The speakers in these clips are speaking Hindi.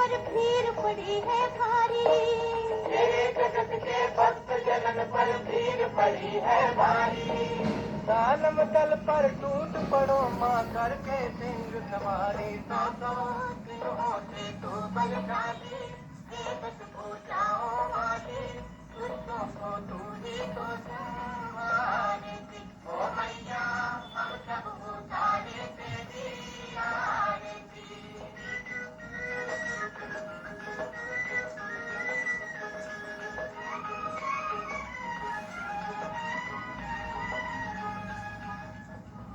पर भीड़ पड़ी है भारी। तेरे जगत के भक्त जनन पर भीड़ पड़ी है भारी। दानव दल पर टूट पड़ो माँ करके सिंह सवारी। तो होते तो बलशाली, देवत पूजाओ वाली, दुष्टों को तू ही तो संवारती। ओ मैया हम सब उतारे तेरी आरती।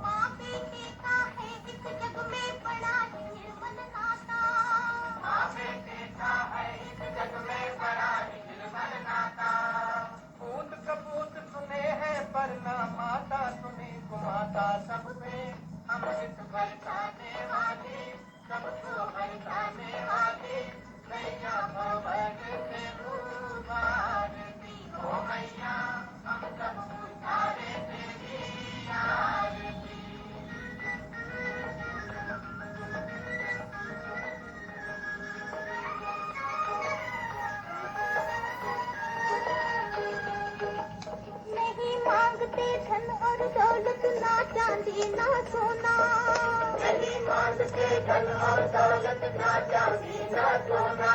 माँ बेटे का है इस जग में बड़ा ही निर्मल नाता। माँ बेटे का है इस जग में बड़ा ही निर्मल नाता। पूत कपूत सुने हैं पर ना माता सुने कुमाता। सब पे अमृत बरसाने वाली, सबको बरसाने वाली, मैया भवन से उबारती। ओ मैया हम सब उतारे तेरी आरती। नहीं मांगते धन और दौलत, ना चांदी ना सोना। नहीं मांगते धन और दौलत, ना चांदी ना सोना।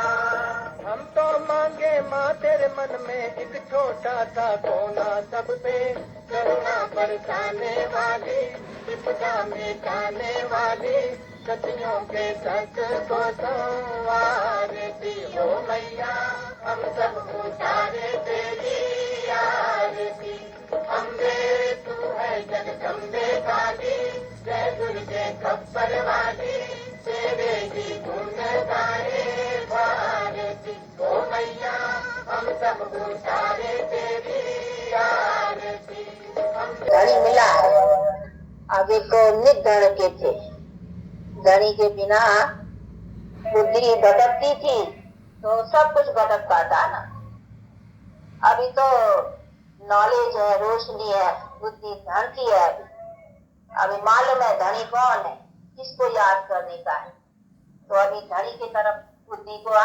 हम तो मांगे माँ तेरे मन में एक छोटा सा कोना। सब पे करुणा बरसाने वाली, विपदा मिटाने वाली, सतियों के सत को संवारती। हो मैया हम सब उतारे तेरी आरती। अम्बे तू है जगदम्बे काली, जय दुर्गे खप्पर वाली, तेरे ही गुण गाए भारती। ओ मैया हम सब उतारे तेरी आरती। धनी मिला है, आगे तो निर्धन के थे। धनी के बिना बुद्धि भटकती थी तो सब कुछ भटकता था ना। अभी तो नॉलेज है, रोशनी है, बुद्धि धन की है। अभी मालूम है धनी कौन है, किसको याद करने का है। तो अभी धनी की तरफ बुद्धि को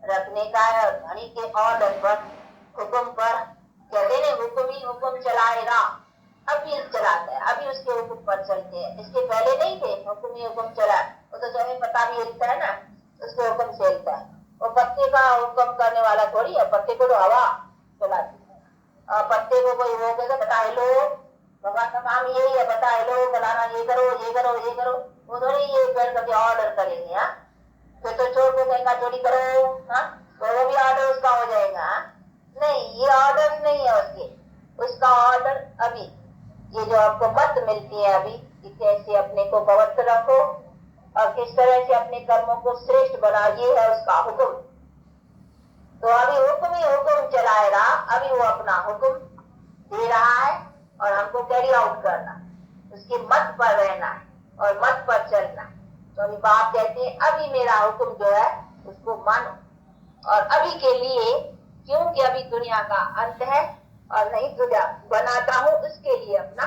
रखने का है। और धनी के ऑर्डर पर, हुक्म पर, कहते नहीं हुक्म ही हुक्म चलाए राम, अभी चलाते हैं, अभी उसके हुक्म पर चलते हैं। इसके पहले नहीं थे हुक्म ही हुक्म चला। वो तो जब पता भी हिलता है ना, उसके हुक्म से हिलता है। वो पत्ते का हुक्म करने वाला थोड़ी है, पत्ते को तो हवा चलाती है। पत्ते को कोई वो कहता बता हेलो, भगवान का काम यही है, बता हेलो फलाना ये करो ये करो ये करो। वो थोड़ी ये पेड़ करके ऑर्डर करेंगे। हाँ, फिर तो चोर को कहेगा चोरी करो, हाँ तो वो भी ऑर्डर उसका हो जाएगा। नहीं, ये ऑर्डर नहीं है उसके। उसका ऑर्डर अभी ये जो आपको मत मिलती है अभी कि कैसे अपने को पवित्र रखो और किस तरह से अपने कर्मों को श्रेष्ठ बना, ये है उसका हुक्म। तो अभी हुक्म ही हुक्म चलाए रहा। अभी वो अपना हुक्म दे रहा है और हमको कैरी आउट करना, उसके मत पर रहना है और मत पर चलना। तो अभी बाप कहते हैं अभी मेरा हुक्म जो है उसको मानो। और अभी के लिए, क्योंकि अभी दुनिया का अंत है और नहीं दुनिया बनाता हूँ, उसके लिए अपना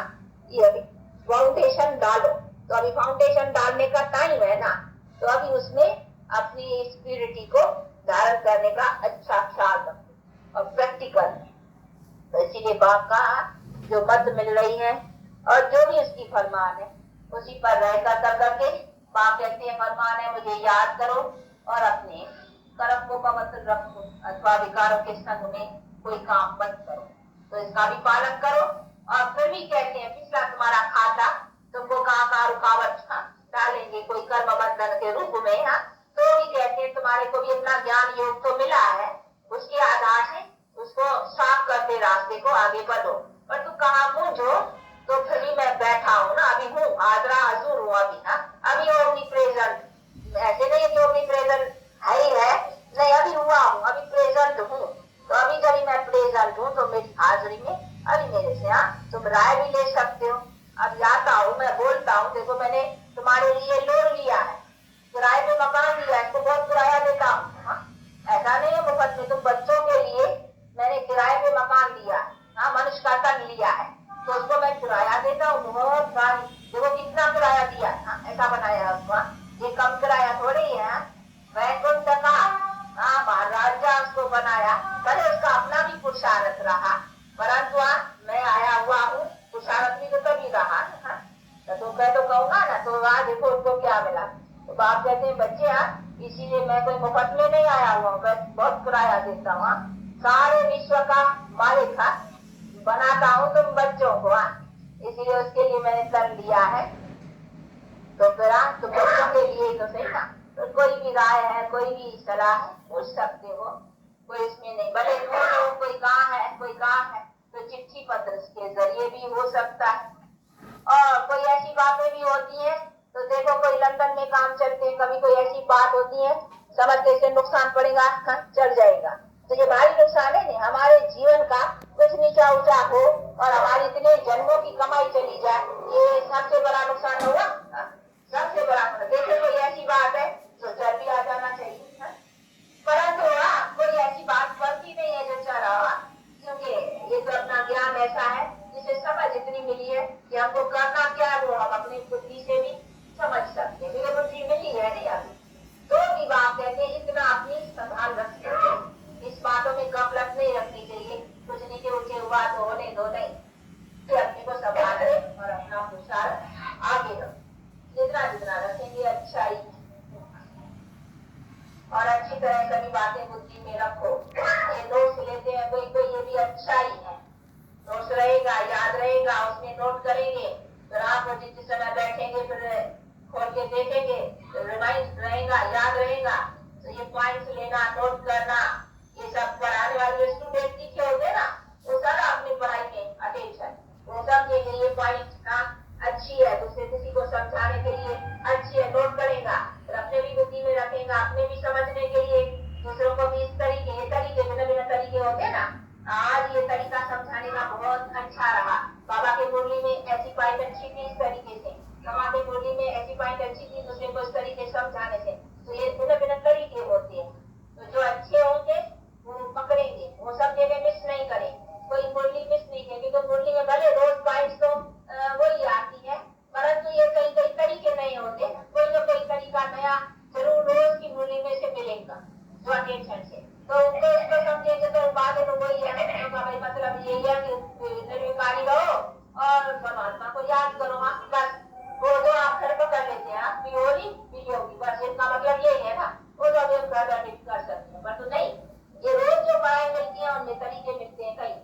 ये अभी फाउंडेशन डालो। तो अभी फाउंडेशन डालने का टाइम है ना, तो अभी उसमें अपनी स्पिरिटी को धारण करने का अच्छा ख्याल रखो और प्रैक्टिकल। तो इसीलिए बाप का जो मत मिल रही है और जो भी उसकी फरमान है उसी पर रहकर कर करके बाप कहते हैं फरमान है मुझे याद करो और अपने कर्म को पवित्र रखो अथवा विकारों के संग में कोई काम मत करो। तो इसका भी पालन करो। और फिर भी कहते हैं पिछला तुम्हारा खाता तुमको कहाँ रुकावट डालेंगे कोई कर्म बंधन के रूप में। हाँ, तो भी कहते हैं तुम्हारे को भी अपना ज्ञान योग तो मिला है, उसके आधार से उसको साफ करते रास्ते को आगे बढ़ो। पर तू कहाँ मूझो, तो फिर भी मैं बैठा हूँ ना, अभी हूँ हाजरा हजूर हूँ अभी। हाँ, अभी ओमनी प्रेजेंट, ऐसे नहीं है कि ओमनी प्रेजेंट है ही है, नहीं अभी हुआ हूँ, अभी प्रेजेंट हूँ। तो अभी जब मैं प्रेजेंट हूँ तो मेरी हाजिरी में अभी मेरे से तुम राय भी ले सकते हो। अब आता हूँ मैं बोलता हूँ, देखो मैंने तुम्हारे लिए लोन लिया है, किराए पे मकान लिया, इसको बहुत किराया देता हूँ। ऐसा नहीं है मुफ्त में, तुम बच्चों के लिए मैंने किराए पे मकान लिया, मनुष्य का तन लिया है, तो उसको मैं किराया देता हूँ बहुत सारी। देखो कितना किराया दिया, ऐसा बनाया उसको, ये कम किराया थोड़ी है। वैकुंठ भी रहा। हाँ? तो मैं तो कहूँगा ना, तो वहाँ देखो उनको क्या मिला। तो बाप कहते हैं बच्चे इसीलिए मैं कोई मुफ्त में नहीं आया हुआ हूँ, मैं बहुत किराया देता हूँ। सारे विश्व का मालिक बनाता हूँ तुम बच्चों को, इसीलिए उसके लिए मैंने कर लिया है। तो फिर तो बच्चों के लिए तो सही ना। तो कोई भी राय है, कोई भी सलाह है, पूछ सकते हो, कोई इसमें नहीं। भले कोई कहाँ है तो चिट्ठी पत्र के जरिए भी हो सकता है। और कोई ऐसी बातें भी होती है, तो देखो कोई लंदन में काम चलते हैं, कभी कोई ऐसी बात होती है समझते से नुकसान पड़ेगा, चल जाएगा, तो ये भारी नुकसान है नहीं। हमारे जीवन का कुछ नीचा ऊंचा हो और हमारी इतने जन्मों की कमाई चली जाए, ये सबसे बड़ा नुकसान होगा। सबसे बड़ा देखो कोई ऐसी बात है तो चल भी आ जाना चाहिए, परंतु कोई ऐसी बात बनती नहीं है जो चल रहा, क्योंकि ये तो अपना ज्ञान ऐसा है जिसे समझ इतनी मिली है कि हमको करना क्या है वो हम अपनी बुद्धि से भी समझ सकते हैं। मेरे बुद्धि मिली है नहीं अभी, तो भी बात कहते हैं इतना अपनी संभाल रखते हैं, इस बातों में गफलत नहीं रखनी चाहिए। कुछ नीचे ऊंचे हुआ तो होने दो, नहीं कि अपने को संभाल रहे और अपना पुरुषार्थ आगे रखो। जितना जितना रखेंगे अच्छा ही, और अच्छी तरह सभी बातें बुद्धि में रखो। ये नोट्स लेते हैं कोई कोई, ये भी अच्छा ही है, नोट्स रहेगा, याद रहेगा, उसमें नोट करेंगे, फिर आप जिस समय बैठेंगे फिर खोल के देखेंगे, तो रिमाइंड रहेगा, याद रहेगा। तो ये पॉइंट्स लेना, नोट करना, ये सब पढ़ाने वाले स्टूडेंट लिखे होते ना, वो सारा अपनी पढ़ाई में अटेंशन, वो समझेंगे ये पॉइंट अच्छी है, दूसरे किसी को समझाने के लिए अच्छी है, नोट करेगा, फिर अपने भी बुद्धि में रखेगा, अपने भी समझने के लिए, दूसरों को भी इस तरीके, ये तरीके भिन्न भिन्न तरीके होते हैं ना। आज ये तरीका समझाने का बहुत अच्छा रहा। बाबा के मुरली में ऐसी पॉइंट अच्छी थी इस तरीके से, बाबा के मुरली में ऐसी पॉइंट अच्छी थी दूसरे को इस तरीके से समझाने से। तो ये भिन्न भिन्न तरीके होते हैं, तो जो अच्छे होंगे वो पकड़ेंगे, वो सब जगह मिस नहीं करें, कोई मुरली मिस नहीं करेंगे। तो मुरली में भले रोज पॉइंट तो वही आती है, परंतु ये कई कई तरीके नहीं होते, कोई ना कोई तरीका नया जरूर रोज की मुरली में से मिलेगा जो अटेंशन से। तो उनको इसको समझेंगे तो बात है तो वही है, तो भाई मतलब यही है कि निर्विकारी रहो और परमात्मा को याद करो। बस वो दो आप घर पर कर लेते हैं, पियोरी पियोगी, बस इसका मतलब यही है ना, वो तो हम घर कर सकते हैं, पर तो नहीं, ये रोज जो पढ़ाई मिलती है उनमें तरीके मिलते हैं कई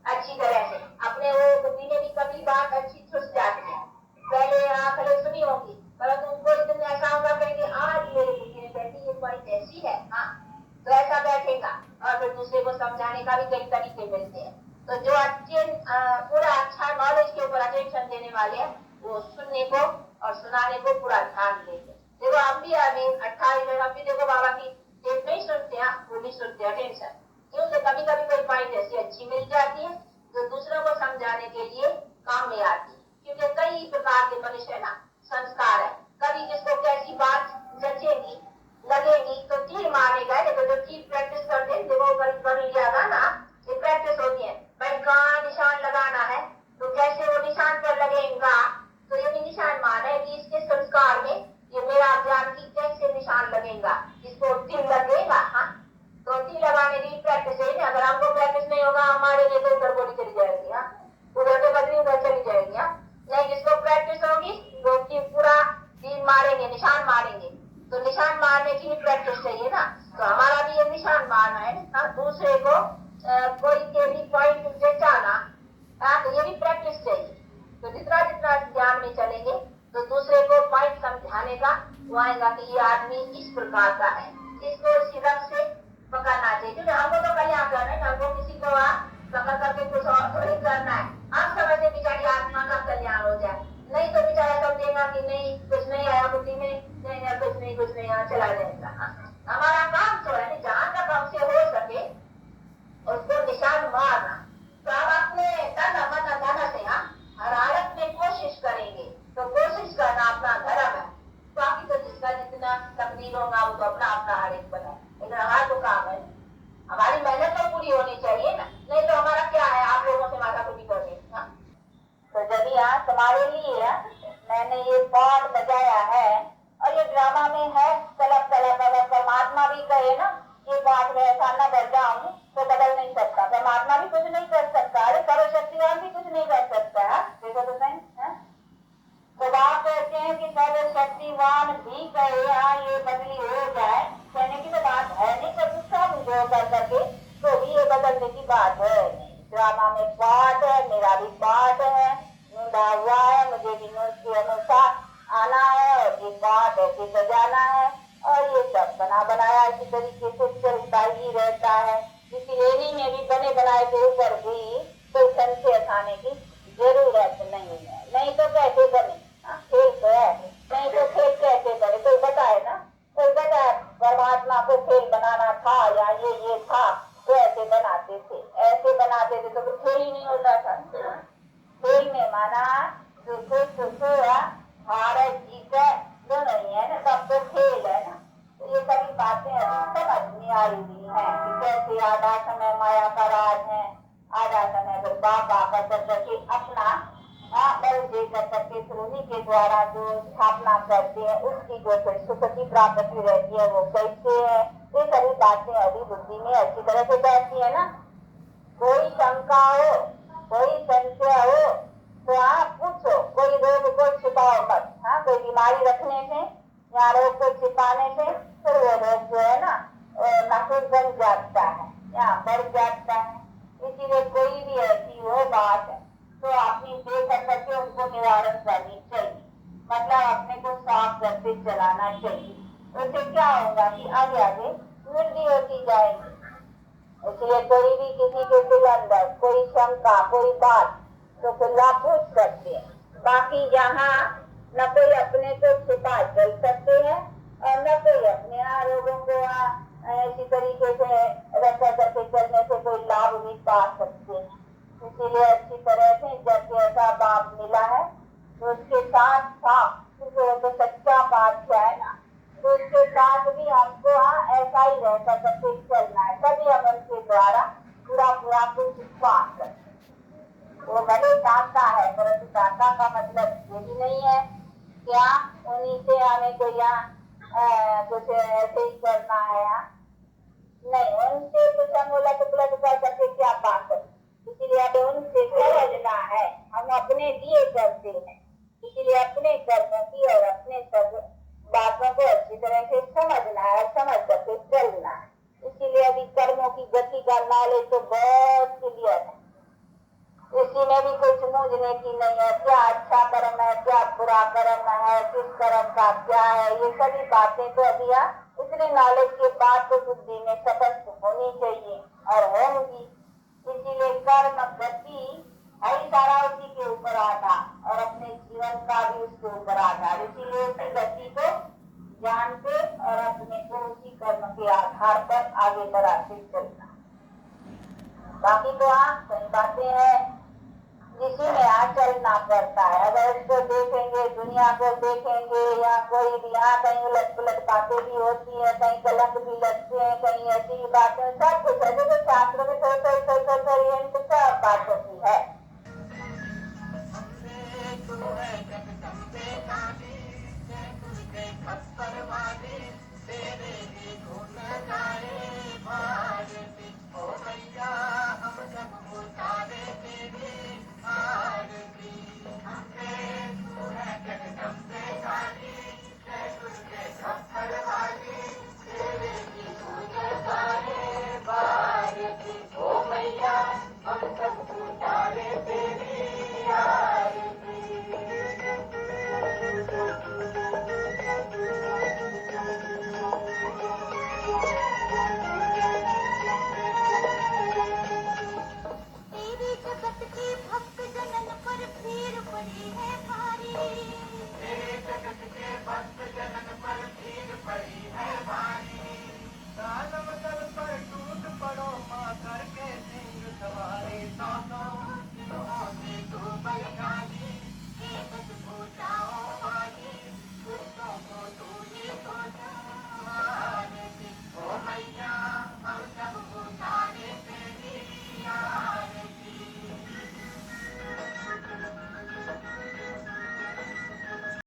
अच्छी तरह से। अपने वो बुद्धि में भी कभी बात अच्छी छुस जाती है, पहले आंखें सुनी होगी, परंतु उनको इतना ऐसा होगा कहेंगे आज मेरी बुद्धि में बैठी ये पॉइंट ऐसी है, तो ऐसा बैठेगा। और फिर दूसरे को समझाने का भी कई तरीके मिलते हैं। तो जो अच्छे पूरा अच्छा नॉलेज के ऊपर अटेंशन देने वाले हैं वो सुनने को और सुनाने को पूरा ध्यान देंगे। देखो हम भी अभी 28 हम भी देखो बाबा की टेप नहीं सुनते हैं, वो भी सुनते हैं टेंशन, क्योंकि कभी कभी कोई पॉइंट ऐसी अच्छी मिल जाती है जो दूसरों को समझाने के लिए काम में आती है। क्योंकि कई प्रकार के मनुष्य ना संस्कार है, कभी जिसको कैसी बात जचेगी लगेगी तो तीर मारेगा, देखो जो तीर प्रैक्टिस करते हैं देखो कर लिया ना, ये प्रैक्टिस होती है। भाई कहाँ निशान लगाना है तो कैसे वो निशान पर लगेगा, तो ये भी निशान मार है कि इसके संस्कार में ये मेरा ज्ञान की कैसे निशान लगेगा, इसको तीर लगेगा। तो तीर लगाने की प्रैक्टिस है ना, अगर हमको प्रैक्टिस नहीं होगा हमारे लिए तो गड़बड़ी चली जाएगी, उधर तो बदली उधर चली जाएगी। नहीं जिसको प्रैक्टिस होगी वो पूरा तीर मारेंगे, निशान मारेंगे, तो निशान मारने की भी प्रैक्टिस चाहिए ना। तो हमारा भी ये निशान मारना है ना, दूसरे को कोई के भी पॉइंट जचाना, तो ये भी प्रैक्टिस चाहिए। तो जितना जितना ज्ञान में चलेंगे तो दूसरे को पॉइंट समझाने का वो आएगा कि ये आदमी इस प्रकार का है, इसको इसी रंग से पकड़ना चाहिए। क्योंकि हमको तो कल्याण करना है, हमको किसी को पकड़ करके कुछ और थोड़ी करना है। हम समझे बेचारी आत्मा का कल्याण हो जाए, नहीं तो बेचारा समझेगा कि नहीं कुछ नहीं आया बुद्धि में, नहीं कुछ नहीं आया चला जाएगा। हमारा काम तो है जहाँ तक हमसे हो सके उसको निशान मारना। तो हम अपने तन मन धन से हर हालत में कोशिश करेंगे, तो कोशिश करना अपना धर्म है। बाकी तो जिसका जितना तकदीर होगा वो तो अपना अपना हर एक बनाए, लेकिन हमारा तो काम है, हमारी मेहनत तो पूरी होनी चाहिए ना, नहीं तो हमारा क्या है आप लोगों से माथा कुटी करने। तो जब यहाँ तुम्हारे लिए मैंने ये पाठ बजाया है और ये ड्रामा में है तलब तलब, अगर परमात्मा भी कहे ना ये पाठ में ऐसा न बज जाऊं तो बदल नहीं सकता, परमात्मा भी कुछ नहीं कर सकता, अरे सर्वशक्तिवान भी कुछ नहीं कर सकता है। देखो तो सही कहे हाँ ये बदली हो जाए, कहने की तो बात है नहीं, पर गुस्सा मुझे कर करके तो भी ये बदलने की बात है नहीं। ड्रामा में पार्ट है, मेरा भी पार्ट है, निभा हुआ है, मुझे भी नोट के अनुसार आना है और ये पार्ट ऐसे बजाना है और ये सब बना बनाया इसी तरीके से चलता ही रहता है। इसीलिए में भी बने बनाए के ऊपर भी कोई संशय खाने की जरूरत नहीं है। नहीं तो कैसे बने, खेल तो है, नहीं तो खेल कैसे बने, कोई बताए ना, कोई बताए परमात्मा को खेल बनाना था या ये था तो ऐसे बनाते थे, ऐसे बनाते थे तो फिर खेल ही नहीं होता था। खेल में माना सुख भारत जीत दोनों ही है ना, सब तो खेल है ना। तो ये सभी बातें समझ में आई हुई है कि कैसे आधा समय माया का राज है, आधा समय फिर बाप आकर करके अपना बल दे करके उन्हीं के द्वारा जो स्थापना करते हैं उसकी जो फिर सुख की प्राप्ति रहती है वो कैसे है, ये सभी बातें अभी बुद्धि में अच्छी तरह से बैठती है ना। कोई शंका हो, कोई संशय हो तो आप पूछो, कोई रोग को छिपाओ मत। हाँ, कोई बीमारी रखने से या रोग को छिपाने से फिर वो रोग जो है ना नकुल बन जाता है या बढ़ जाता है। इसीलिए कोई भी ऐसी हो बात है तो अपनी देख करके उनको निवारण करनी चाहिए, मतलब अपने को साफ करके चलाना चाहिए। उससे क्या होगा कि आगे आगे वृद्धि होती जाएगी। इसलिए कोई भी किसी के दिल अंदर कोई शंका कोई बात तो खुला पूछ सकते हैं। बाकी यहाँ न कोई अपने को छिपा चल सकते हैं और न कोई अपने आरोपों को इसी तरीके से रखा करके चलने से कोई लाभ भी पा सकते हैं। इसीलिए अच्छी तरह से जब ऐसा बाप मिला है तो उसके साथ था, क्योंकि वो तो सच्चा बादशाह है ना, तो उसके साथ भी हमको ऐसा ही रहता करके चलना है, तभी हम उनके द्वारा पूरा पूरा कुछ पा सकते। वो भले दाता है परंतु दाता का मतलब ये भी नहीं है क्या उन्हीं से हमें कोई कुछ ऐसे ही करना है, नहीं, उनसे कुछ हम उलट पुलट कर करके क्या पा सकते। इसीलिए हमें उनसे समझना है, हम अपने लिए करते हैं, इसीलिए अपने कर्मों की और अपने सब बातों को अच्छी तरह से समझना है, समझ करके चलना है। इसीलिए अभी कर्मों की गति का नॉलेज तो बहुत क्लियर है, इसी में भी कुछ मूझने की नहीं है, क्या अच्छा कर्म है क्या बुरा कर्म है, किस कर्म का क्या है, ये सभी बातें तो अभी इतने नॉलेज के बाद तो बुद्धि में स्पष्ट होनी चाहिए और होंगी। इसीलिए कर्म गति है सारा उसी के ऊपर आधार और अपने जीवन का भी उसके ऊपर आधार, इसीलिए उसी गति को जानते और अपने को उसी कर्म के आधार पर आगे बढ़ाते चलना। बाकी तो कई बातें हैं जिसी में चलना पड़ता है। अगर उसको देखेंगे, दुनिया को देखेंगे या कोई भी कहीं उलट पुलट बातें भी होती है, कहीं कलंक भी लगते हैं, कहीं ऐसी बातें सब कुछ है जो शास्त्र में थोड़ी सब बात होती है।